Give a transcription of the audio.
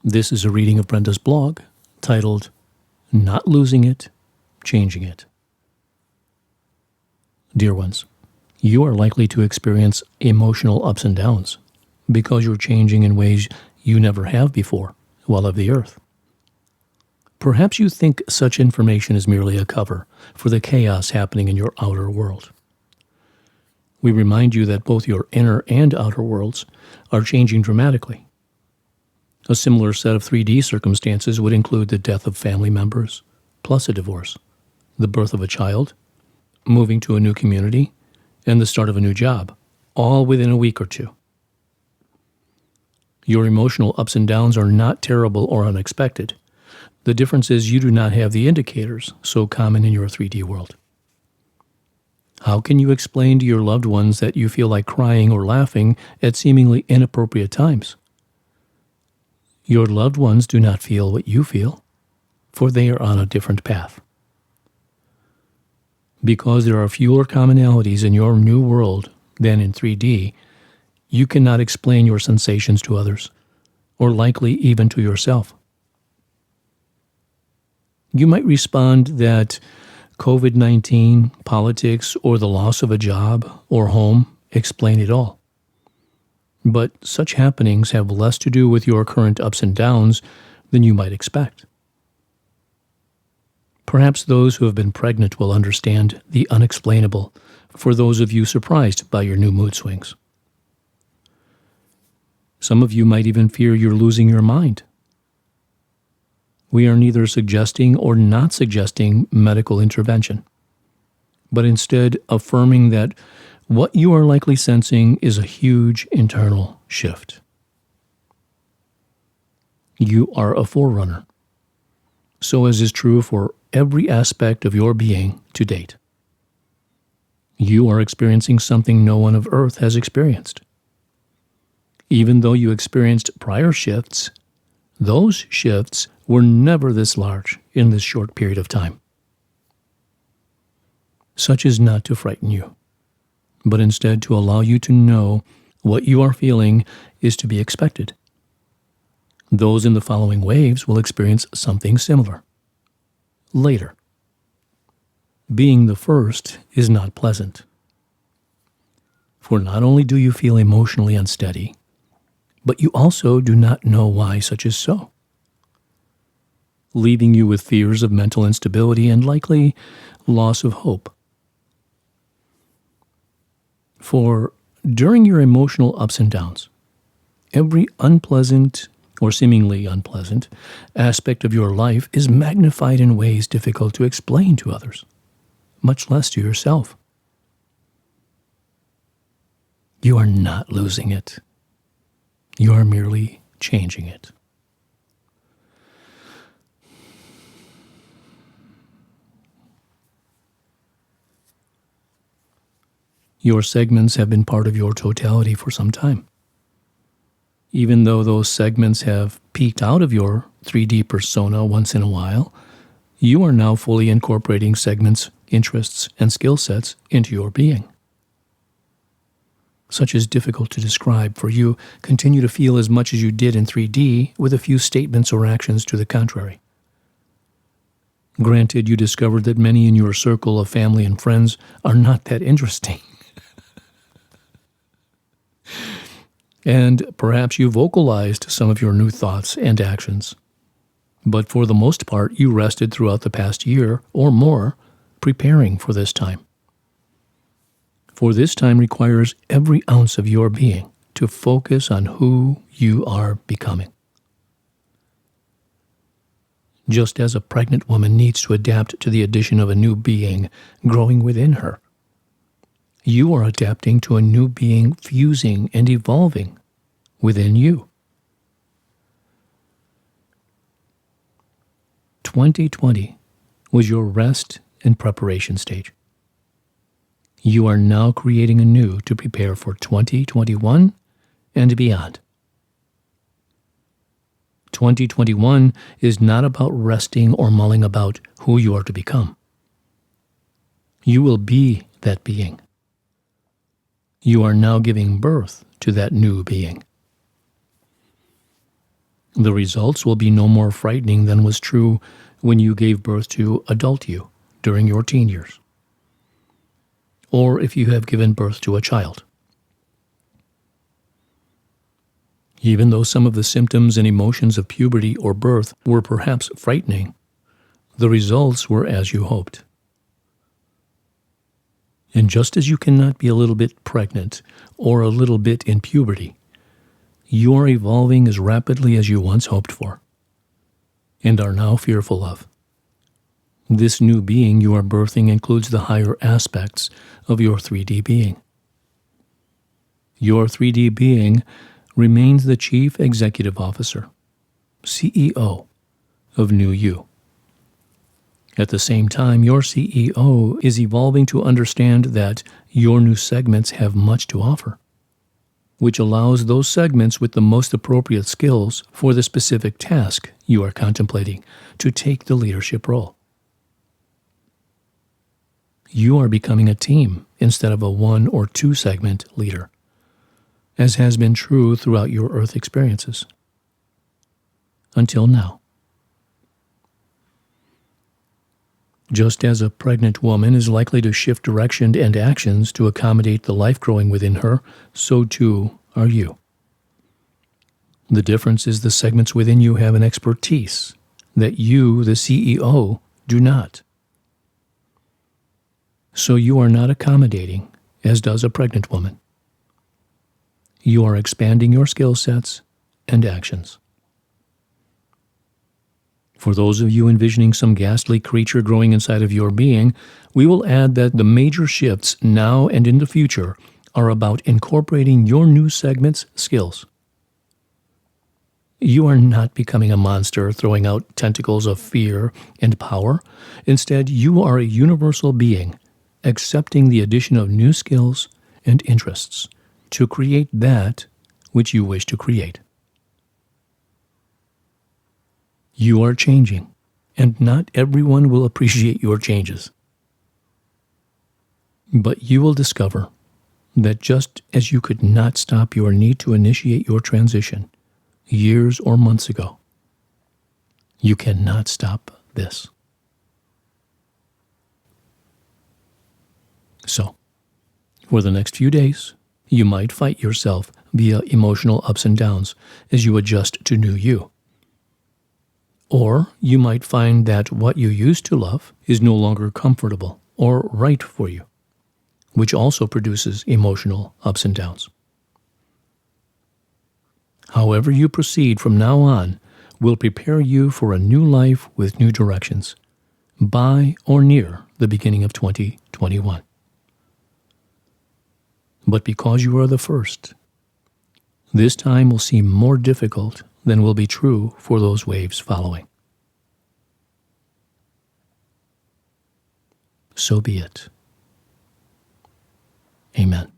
This is a reading of Brenda's blog titled, Not Losing It, Changing It. Dear ones, you are likely to experience emotional ups and downs because you're changing in ways you never have before while of the earth. Perhaps you think such information is merely a cover for the chaos happening in your outer world. We remind you that both your inner and outer worlds are changing dramatically. A similar set of 3D circumstances would include the death of family members, plus a divorce, the birth of a child, moving to a new community, and the start of a new job, all within a week or two. Your emotional ups and downs are not terrible or unexpected. The difference is you do not have the indicators so common in your 3D world. How can you explain to your loved ones that you feel like crying or laughing at seemingly inappropriate times? Your loved ones do not feel what you feel, for they are on a different path. Because there are fewer commonalities in your new world than in 3D, you cannot explain your sensations to others, or likely even to yourself. You might respond that COVID-19, politics, or the loss of a job or home explain it all. But such happenings have less to do with your current ups and downs than you might expect. Perhaps those who have been pregnant will understand the unexplainable for those of you surprised by your new mood swings. Some of you might even fear you're losing your mind. We are neither suggesting or not suggesting medical intervention, but instead affirming that what you are likely sensing is a huge internal shift. You are a forerunner, so as is true for every aspect of your being to date. You are experiencing something no one of Earth has experienced. Even though you experienced prior shifts, those shifts were never this large in this short period of time. Such is not to frighten you, but instead to allow you to know what you are feeling is to be expected. Those in the following waves will experience something similar later. Being the first is not pleasant. For not only do you feel emotionally unsteady, but you also do not know why such is so, leaving you with fears of mental instability and likely loss of hope. For during your emotional ups and downs, every unpleasant or seemingly unpleasant aspect of your life is magnified in ways difficult to explain to others, much less to yourself. You are not losing it. You are merely changing it. Your segments have been part of your totality for some time. Even though those segments have peeked out of your 3D persona once in a while, you are now fully incorporating segments, interests, and skill sets into your being. Such is difficult to describe, for you continue to feel as much as you did in 3D with a few statements or actions to the contrary. Granted, you discovered that many in your circle of family and friends are not that interesting. And perhaps you vocalized some of your new thoughts and actions. But for the most part, you rested throughout the past year or more preparing for this time. For this time requires every ounce of your being to focus on who you are becoming. Just as a pregnant woman needs to adapt to the addition of a new being growing within her, you are adapting to a new being fusing and evolving within you. 2020 was your rest and preparation stage. You are now creating anew to prepare for 2021 and beyond. 2021 is not about resting or mulling about who you are to become. You will be that being. You are now giving birth to that new being. The results will be no more frightening than was true when you gave birth to adult you during your teen years, or if you have given birth to a child. Even though some of the symptoms and emotions of puberty or birth were perhaps frightening, the results were as you hoped. And just as you cannot be a little bit pregnant or a little bit in puberty, you are evolving as rapidly as you once hoped for and are now fearful of. This new being you are birthing includes the higher aspects of your 3D being. Your 3D being remains the Chief Executive Officer, CEO, of New You. At the same time, your CEO is evolving to understand that your new segments have much to offer, which allows those segments with the most appropriate skills for the specific task you are contemplating to take the leadership role. You are becoming a team instead of a one or two segment leader, as has been true throughout your Earth experiences. Until now. Just as a pregnant woman is likely to shift direction and actions to accommodate the life growing within her, so too are you. The difference is the segments within you have an expertise that you, the CEO, do not. So you are not accommodating, as does a pregnant woman. You are expanding your skill sets and actions. For those of you envisioning some ghastly creature growing inside of your being, we will add that the major shifts now and in the future are about incorporating your new segment's skills. You are not becoming a monster throwing out tentacles of fear and power. Instead, you are a universal being, accepting the addition of new skills and interests to create that which you wish to create. You are changing, and not everyone will appreciate your changes. But you will discover that just as you could not stop your need to initiate your transition years or months ago, you cannot stop this. So, for the next few days, you might fight yourself via emotional ups and downs as you adjust to new you. Or you might find that what you used to love is no longer comfortable or right for you, which also produces emotional ups and downs. However you proceed from now on will prepare you for a new life with new directions, by or near the beginning of 2021. But because you are the first, this time will seem more difficult than will be true for those waves following. So be it. Amen.